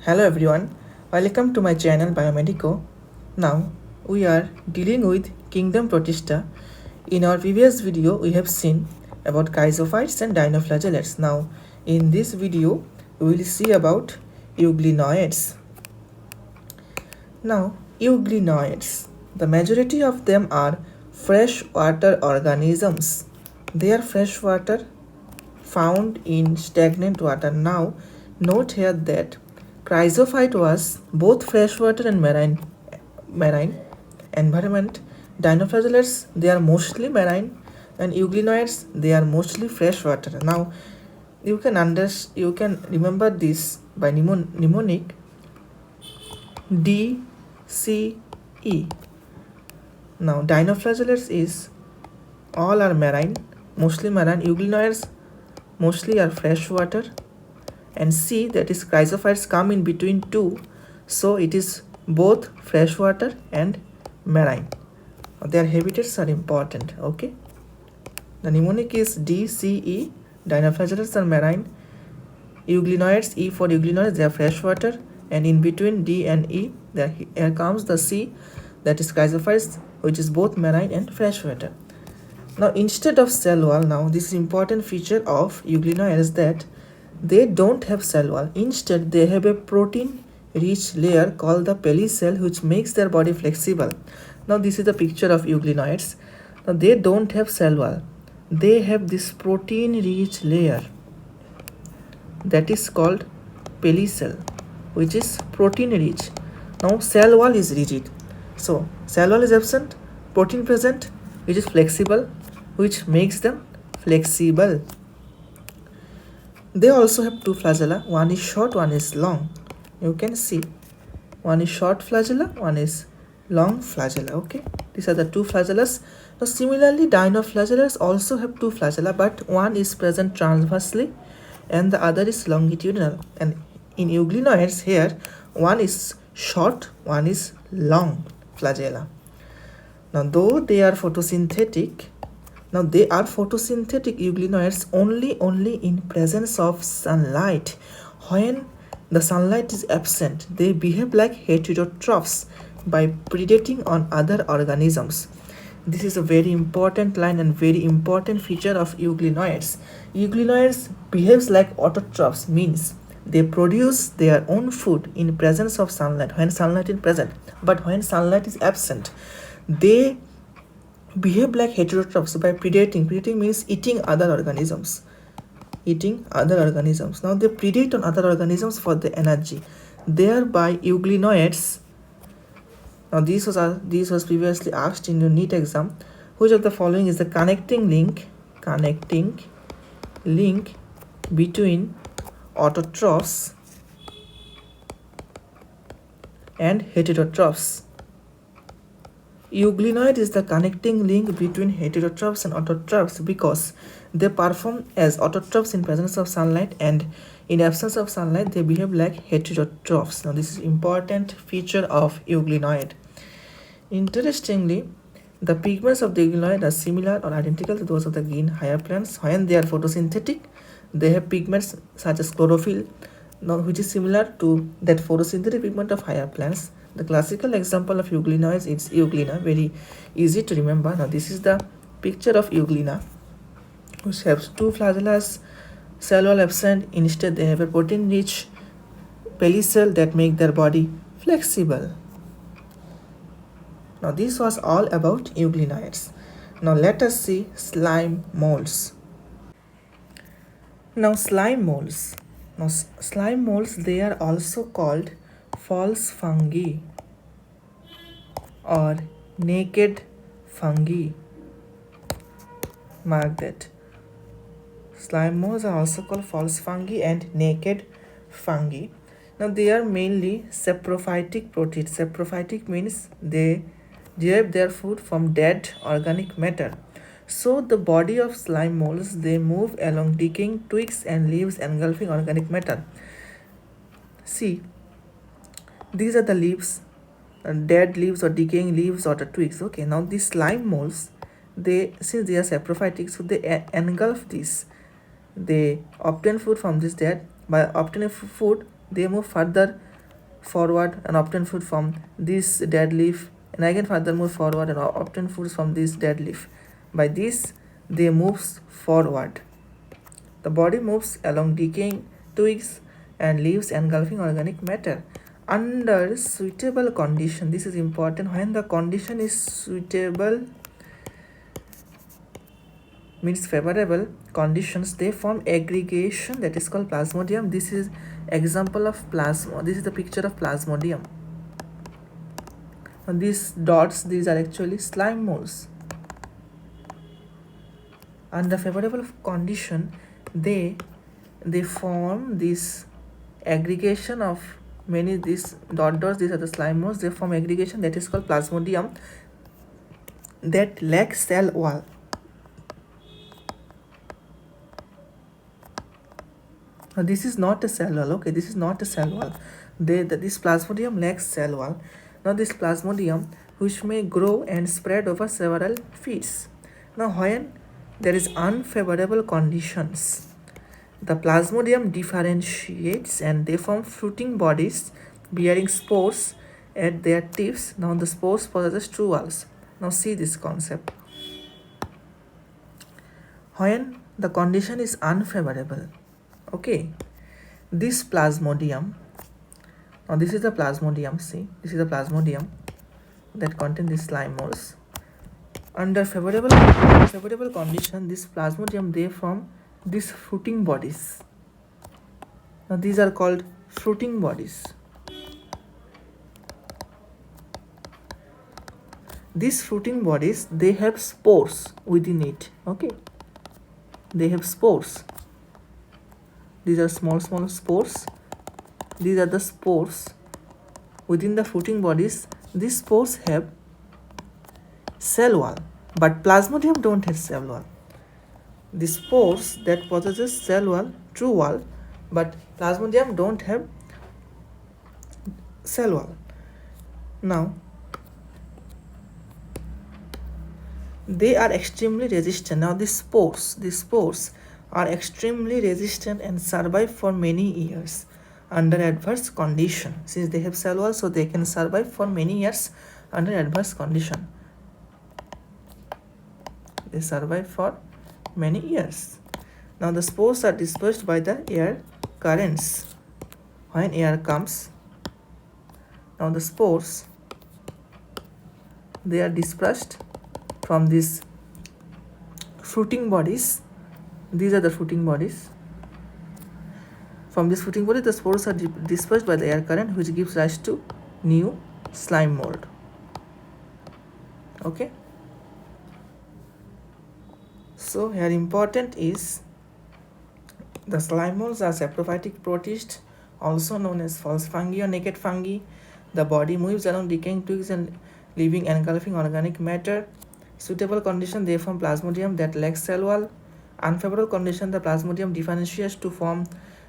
Hello everyone, welcome to my channel Biomedico. Now we are dealing with kingdom Protista. In our previous video we have seen about chrysophytes and dinoflagellates. Now in this video we will see about euglenoids. Now euglenoids, the majority of them are freshwater organisms. They are freshwater found in stagnant water. Now note here that chrysophyte was both freshwater and marine environment. Dinoflagellates, they are mostly marine, and euglenoids, they are mostly freshwater. Now you can remember this by mnemonic DCE. Now dinoflagellates is all are marine, mostly marine. Euglenoids mostly are freshwater, and C, that is chrysophytes, come in between two, so it is both freshwater and marine. Their habitats are important. Okay, the mnemonic is DCE. Dinoflagellates are marine, euglenoids, E for euglenoids, they are freshwater, and in between D and E here comes the C, that is chrysophytes, which is both marine and freshwater. Now instead of cell wall, now this is important feature of euglenoids that they don't have cell wall. Instead they have a protein rich layer called the pelicell, which makes their body flexible. Now this is the picture of euglenoids. Now they don't have cell wall, they have this protein rich layer that is called pelicell, which is protein rich. Now cell wall is rigid, so cell wall is absent, protein present, which is flexible, which makes them flexible. They also have two flagella, one is short, one is long. You can see one is short flagella, one is long flagella. Okay, these are the two flagellas. Now similarly dinoflagellates also have two flagella, but one is present transversely and the other is longitudinal. And in euglenoids here, one is short, one is long flagella. Now though they are photosynthetic, euglenoids only in presence of sunlight. When the sunlight is absent, they behave like heterotrophs by predating on other organisms. This is a very important line and very important feature of euglenoids. Euglenoids behaves like autotrophs, means they produce their own food in presence of sunlight when sunlight is present, but when sunlight is absent, they behave like heterotrophs by predating. Predating means eating other organisms. Now they predate on other organisms for the energy. Thereby euglenoids. Now this was previously asked in your NEET exam. Which of the following is the connecting link between autotrophs and heterotrophs? Euglenoid is the connecting link between heterotrophs and autotrophs because they perform as autotrophs in presence of sunlight, and in absence of sunlight they behave like heterotrophs. Now this is important feature of euglenoid. Interestingly, the pigments of the euglenoid are similar or identical to those of the green higher plants. When they are photosynthetic, they have pigments such as chlorophyll, which is similar to that photosynthetic pigment of higher plants. The classical example of euglenoids is euglena, very easy to remember. Now this is the picture of euglena, which has two flagellas, cell wall absent. Instead they have a protein rich pelicell that make their body flexible. Now this was all about euglenoids. Now let us see slime molds. Now slime molds, they are also called false fungi or naked fungi. Mark that. Slime molds are also called false fungi and naked fungi. Now they are mainly saprophytic protists. Saprophytic means they derive their food from dead organic matter. So the body of slime molds, they move along decaying twigs and leaves engulfing organic matter. See, these are the leaves, dead leaves or decaying leaves or the twigs. Okay, now these slime molds, since they are saprophytic, so they engulf this. They obtain food from this dead. By obtaining food, they move further forward and obtain food from this dead leaf, and again further move forward and obtain food from this dead leaf. By this, they moves forward. The body moves along decaying twigs and leaves engulfing organic matter under suitable condition. This is important. When the condition is suitable, means favorable conditions, they form aggregation that is called plasmodium. This is example of plasma. This is the picture of plasmodium. And these dots, these are actually slime molds. Under favorable condition, they form this aggregation of many these dots. These are the slime molds. They form aggregation that is called plasmodium that lacks cell wall. Now this is not a cell wall. Okay, this is not a cell wall. This plasmodium lacks cell wall. Now this plasmodium, which may grow and spread over several feet. Now when there is unfavorable conditions, the plasmodium differentiates and they form fruiting bodies bearing spores at their tips. Now the spores possess true walls. Now see this concept. When the condition is unfavorable, okay, this plasmodium, now this is the plasmodium, see, this is the plasmodium that contains these slime molds. Under favorable condition, this plasmodium, they form these fruiting bodies. Now these are called fruiting bodies. These fruiting bodies, they have spores within it. Okay, they have spores. These are small spores. These are the spores within the fruiting bodies. These spores have cell wall, but plasmodium don't have cell wall. The spores that possesses cell wall, true wall, but plasmodium don't have cell wall. Now they are extremely resistant. Now these spores are extremely resistant and survive for many years under adverse condition. Since they have cell wall, so they can survive for many years under adverse condition. They survive for many years. Now the spores are dispersed by the air currents. When air comes, now the spores, they are dispersed from these fruiting bodies. These are the fruiting bodies. From this fruiting body, the spores are dispersed by the air current, which gives rise to new slime mold. Okay. So here important is the slime molds are saprophytic protists, also known as false fungi or naked fungi. The body moves along decaying twigs and leaving engulfing organic matter. Suitable condition, they form plasmodium that lacks cell wall. Unfavorable condition, the plasmodium differentiates to form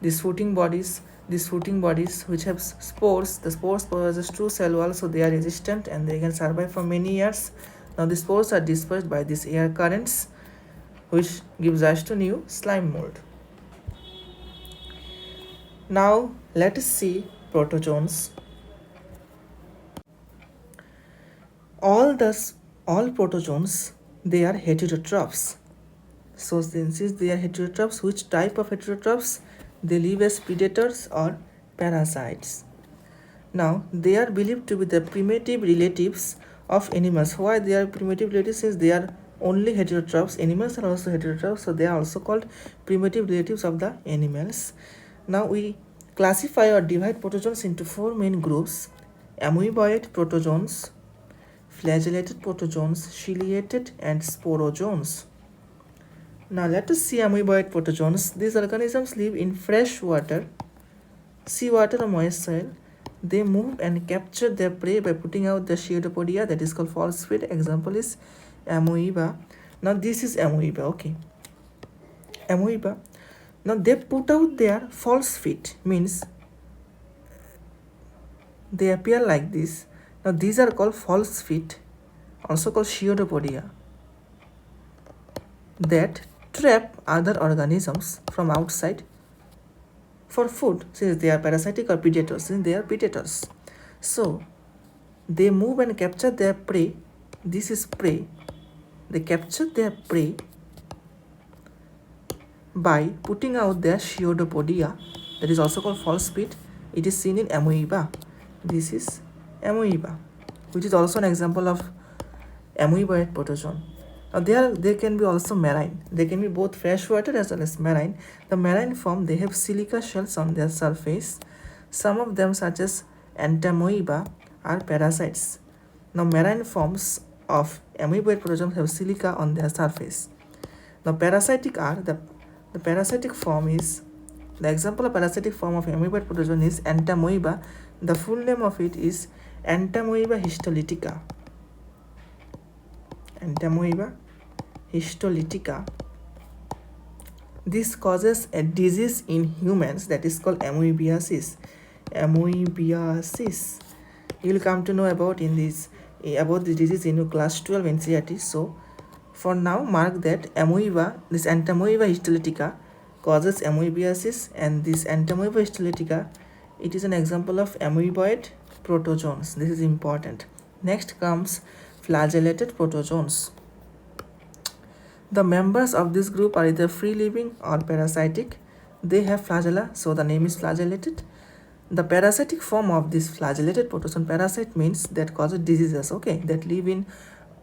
these fruiting bodies. These fruiting bodies which have spores, the spores possess true cell wall, so they are resistant and they can survive for many years. Now the spores are dispersed by these air currents, which gives rise to new slime mold. Now let us see protozoans. All protozoans, they are heterotrophs. So since they are heterotrophs, which type of heterotrophs? They live as predators or parasites. Now they are believed to be the primitive relatives of animals. Why they are primitive relatives? Since they are only heterotrophs. Animals are also heterotrophs, so they are also called primitive relatives of the animals. Now we classify or divide protozoans into four main groups: amoeboid protozoans, flagellated protozoans, ciliated, and sporozoans. Now let us see amoeboid protozoans. These organisms live in fresh water, seawater or moist soil. They move and capture their prey by putting out the pseudopodia, that is called false feet. Example is amoeba. Now this is amoeba. Okay, amoeba. Now they put out their false feet, means they appear like this. Now these are called false feet, also called pseudopodia, that trap other organisms from outside for food, since they are parasitic or predators, since they are predators. So they move and capture their prey. This is prey. They capture their prey by putting out their pseudopodia, that is also called false feet. It is seen in amoeba. This is amoeba, which is also an example of amoeboid protozoan. Now they can be also marine. They can be both freshwater as well as marine. The marine form, they have silica shells on their surface. Some of them, such as entamoeba, are parasites. Now marine forms of amoeboid protozoans have silica on their surface. Now parasitic are the parasitic form is, the example of parasitic form of amoeboid protozoan is entamoeba. The full name of it is Entamoeba histolytica. Entamoeba histolytica. This causes a disease in humans that is called amoebiasis. Amoebiasis. You will come to know about this disease in your class 12 Ncert. So for now, mark that amoeba, this Entamoeba histolytica, causes amoebiasis, and this Entamoeba histolytica, it is an example of amoeboid protozoans. This is important. Next comes flagellated protozoans. The members of this group are either free living or parasitic. They have flagella, so the name is flagellated. The parasitic form of this flagellated protozoan, parasite means that causes diseases, okay, that live in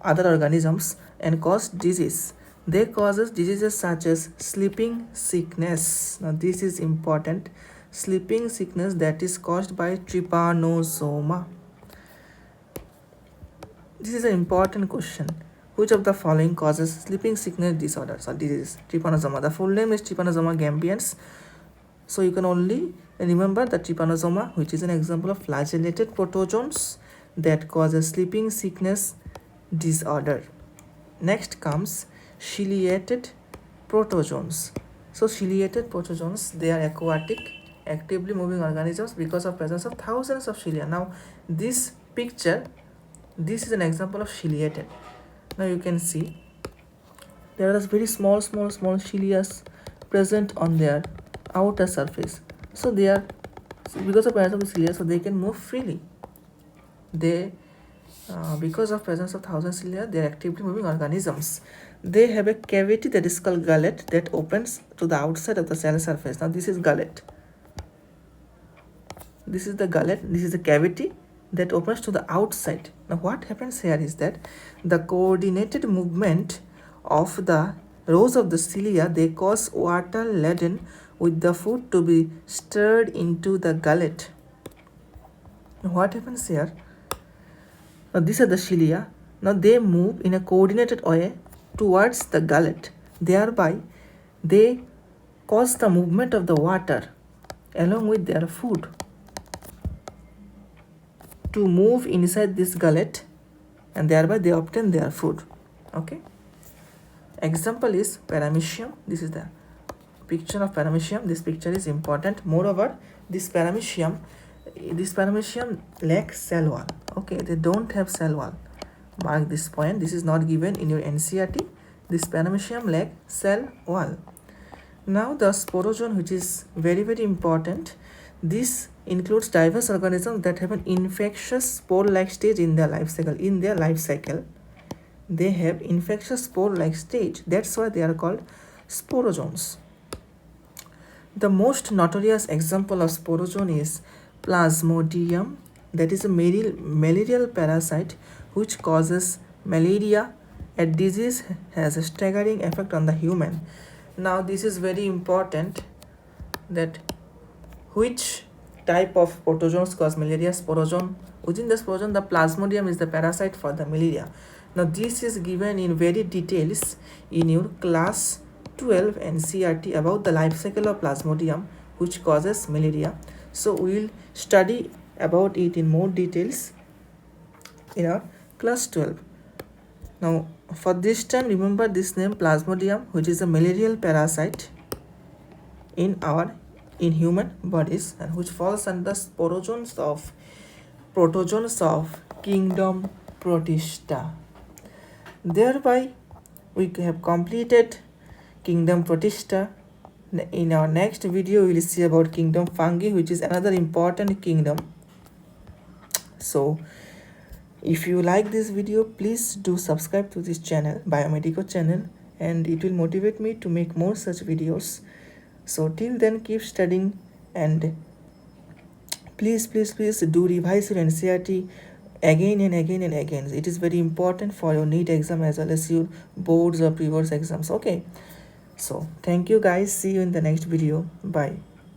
other organisms and cause disease. They causes diseases such as sleeping sickness. Now this is important. Sleeping sickness that is caused by trypanosoma. This is an important question. Which of the following causes sleeping sickness disorders or diseases? Trypanosoma. The full name is Trypanosoma gambians. So you can only remember the trypanosoma, which is an example of flagellated protozoans that causes sleeping sickness disorder. Next comes ciliated protozoans. So ciliated protozoans, they are aquatic, actively moving organisms because of presence of thousands of cilia. Now this picture, this is an example of ciliated. Now you can see there are very small cilia present on their outer surface. So they are, because of presence of cilia, so they can move freely. They because of presence of thousand cilia, they are actively moving organisms. They have a cavity that is called gullet that opens to the outside of the cell surface. Now this is gullet. This is the gullet. This is the cavity that opens to the outside. Now what happens here is that the coordinated movement of the rows of the cilia, they cause water laden with the food to be stirred into the gullet. Now what happens here? Now these are the cilia. Now they move in a coordinated way towards the gullet. Thereby they cause the movement of the water along with their food to move inside this gullet, and thereby they obtain their food. Okay. Example is paramecium. This is the picture of paramecium. This picture is important. Moreover, this paramecium lacks cell wall. Okay, they don't have cell wall. Mark this point. This is not given in your Ncert. This paramecium lacks cell wall. Now the sporozoan, which is very important. This includes diverse organisms that have an infectious spore-like stage in their life cycle. They have infectious spore-like stage. That's why they are called sporozoans. The most notorious example of sporozoan is Plasmodium, that is a malarial parasite which causes malaria. A disease has a staggering effect on the human. Now this is very important, that which type of protozoans cause malaria? Sporozoan. Within the sporozoan, the Plasmodium is the parasite for the malaria. Now this is given in very details in your class 12 Ncert about the life cycle of Plasmodium which causes malaria. So we will study about it in more details in our class 12. Now for this time, remember this name Plasmodium, which is a malarial parasite in human bodies and which falls under protozoans of kingdom Protista. Thereby we have completed kingdom Protista. In our next video, we will see about kingdom fungi, which is another important kingdom. So if you like this video, please do subscribe to this channel, Biomedico channel, and it will motivate me to make more such videos. So till then, keep studying, and please do revise your NCERT again and again and again. It is very important for your NEET exam as well as your boards or pre-boards exams. Okay, so thank you guys, see you in the next video. Bye.